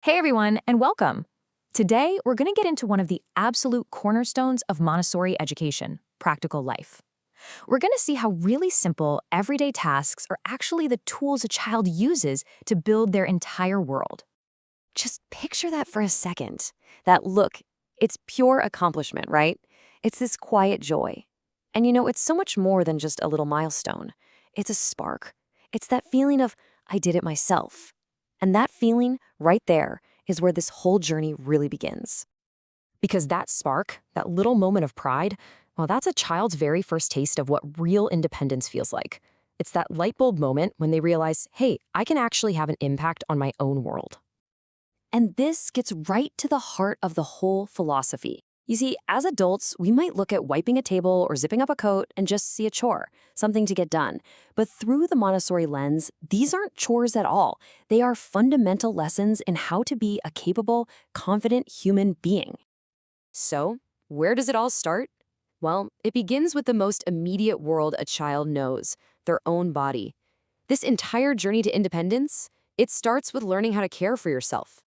Hey everyone, and welcome. Today, we're going to get into one of the absolute cornerstones of Montessori education, practical life. We're going to see how really simple, everyday tasks are actually the tools a child uses to build their entire world. Just picture that for a second. That look, it's pure accomplishment, right? It's this quiet joy. And it's so much more than just a little milestone. It's a spark. It's that feeling of, I did it myself. And that feeling, right there, is where this whole journey really begins. Because that spark, that little moment of pride, well, that's a child's very first taste of what real independence feels like. It's that light bulb moment when they realize, hey, I can actually have an impact on my own world. And this gets right to the heart of the whole philosophy. You see, as adults, we might look at wiping a table or zipping up a coat and just see a chore, something to get done. But through the Montessori lens, these aren't chores at all. They are fundamental lessons in how to be a capable, confident human being. So, where does it all start? Well, it begins with the most immediate world a child knows, their own body. This entire journey to independence, it starts with learning how to care for yourself.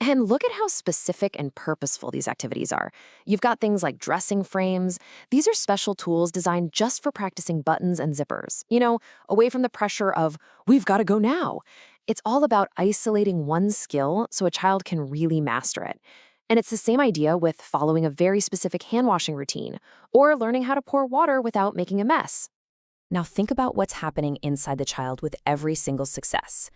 And look at how specific and purposeful these activities are. You've got things like dressing frames. These are special tools designed just for practicing buttons and zippers. Away from the pressure of, we've got to go now. It's all about isolating one skill so a child can really master it. And it's the same idea with following a very specific hand-washing routine or learning how to pour water without making a mess. Now think about what's happening inside the child with every single success.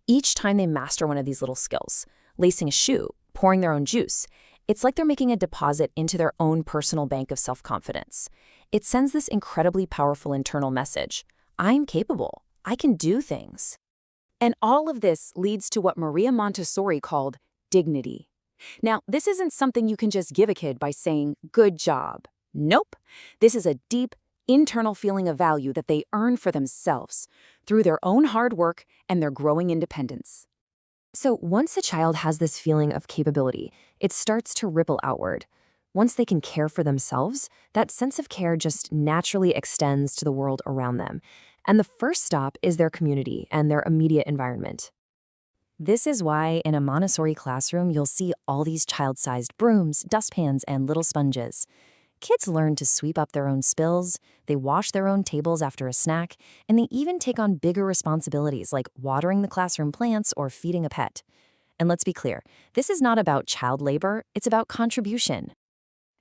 Each time they master one of these little skills, lacing a shoe, pouring their own juice, it's like they're making a deposit into their own personal bank of self-confidence. It sends this incredibly powerful internal message. I'm capable. I can do things. And all of this leads to what Maria Montessori called dignity. Now, this isn't something you can just give a kid by saying, good job. Nope. This is a deep, internal feeling of value that they earn for themselves through their own hard work and their growing independence. So once a child has this feeling of capability, it starts to ripple outward. Once they can care for themselves, that sense of care just naturally extends to the world around them. And the first stop is their community and their immediate environment. This is why in a Montessori classroom, you'll see all these child-sized brooms, dustpans, and little sponges. Kids learn to sweep up their own spills, they wash their own tables after a snack, and they even take on bigger responsibilities like watering the classroom plants or feeding a pet. And let's be clear, this is not about child labor, it's about contribution.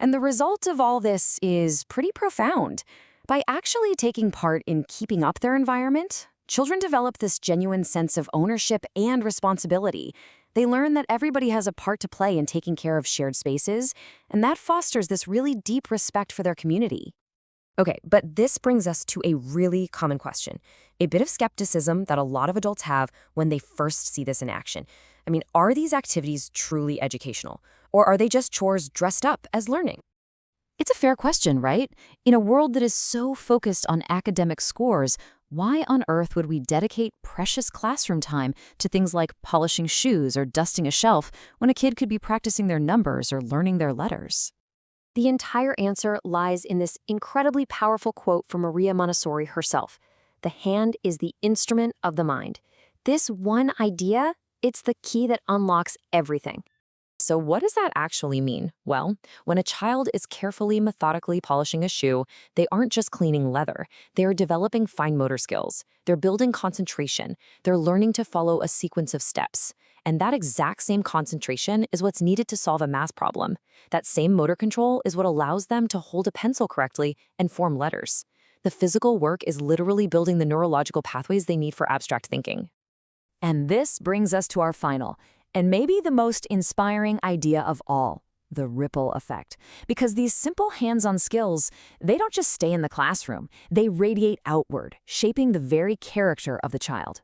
And the result of all this is pretty profound. By actually taking part in keeping up their environment, children develop this genuine sense of ownership and responsibility. They learn that everybody has a part to play in taking care of shared spaces, and that fosters this really deep respect for their community. Okay, but this brings us to a really common question, a bit of skepticism that a lot of adults have when they first see this in action. Are these activities truly educational, or are they just chores dressed up as learning? It's a fair question, right? In a world that is so focused on academic scores, why on earth would we dedicate precious classroom time to things like polishing shoes or dusting a shelf when a kid could be practicing their numbers or learning their letters? The entire answer lies in this incredibly powerful quote from Maria Montessori herself. The hand is the instrument of the mind. This one idea, it's the key that unlocks everything. So what does that actually mean? Well, when a child is carefully, methodically polishing a shoe, they aren't just cleaning leather. They are developing fine motor skills. They're building concentration. They're learning to follow a sequence of steps. And that exact same concentration is what's needed to solve a math problem. That same motor control is what allows them to hold a pencil correctly and form letters. The physical work is literally building the neurological pathways they need for abstract thinking. And this brings us to our final, and maybe the most inspiring idea of all, the ripple effect. Because these simple hands-on skills, they don't just stay in the classroom, they radiate outward, shaping the very character of the child.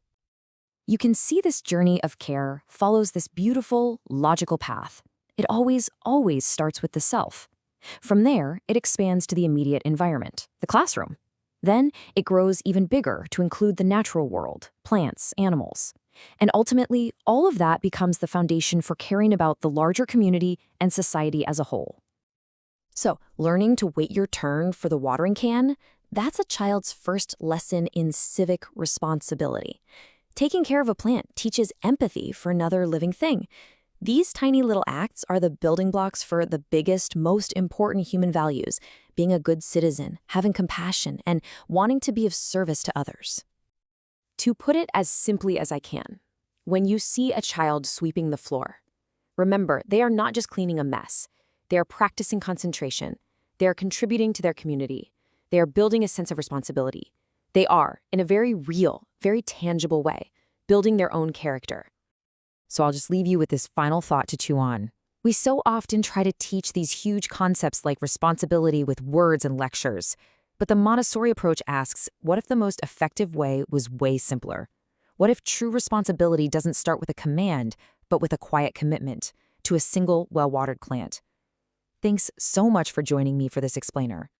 You can see this journey of care follows this beautiful, logical path. It always starts with the self. From there, it expands to the immediate environment, the classroom. Then it grows even bigger to include the natural world, plants, animals. And ultimately, all of that becomes the foundation for caring about the larger community and society as a whole. So, learning to wait your turn for the watering can, that's a child's first lesson in civic responsibility. Taking care of a plant teaches empathy for another living thing. These tiny little acts are the building blocks for the biggest, most important human values: being a good citizen, having compassion, and wanting to be of service to others. To put it as simply as I can, when you see a child sweeping the floor, remember, they are not just cleaning a mess. They are practicing concentration. They are contributing to their community. They are building a sense of responsibility. They are, in a very real, very tangible way, building their own character. So I'll just leave you with this final thought to chew on. We so often try to teach these huge concepts like responsibility with words and lectures. But the Montessori approach asks, what if the most effective way was way simpler? What if true responsibility doesn't start with a command, but with a quiet commitment to a single, well-watered plant? Thanks so much for joining me for this explainer.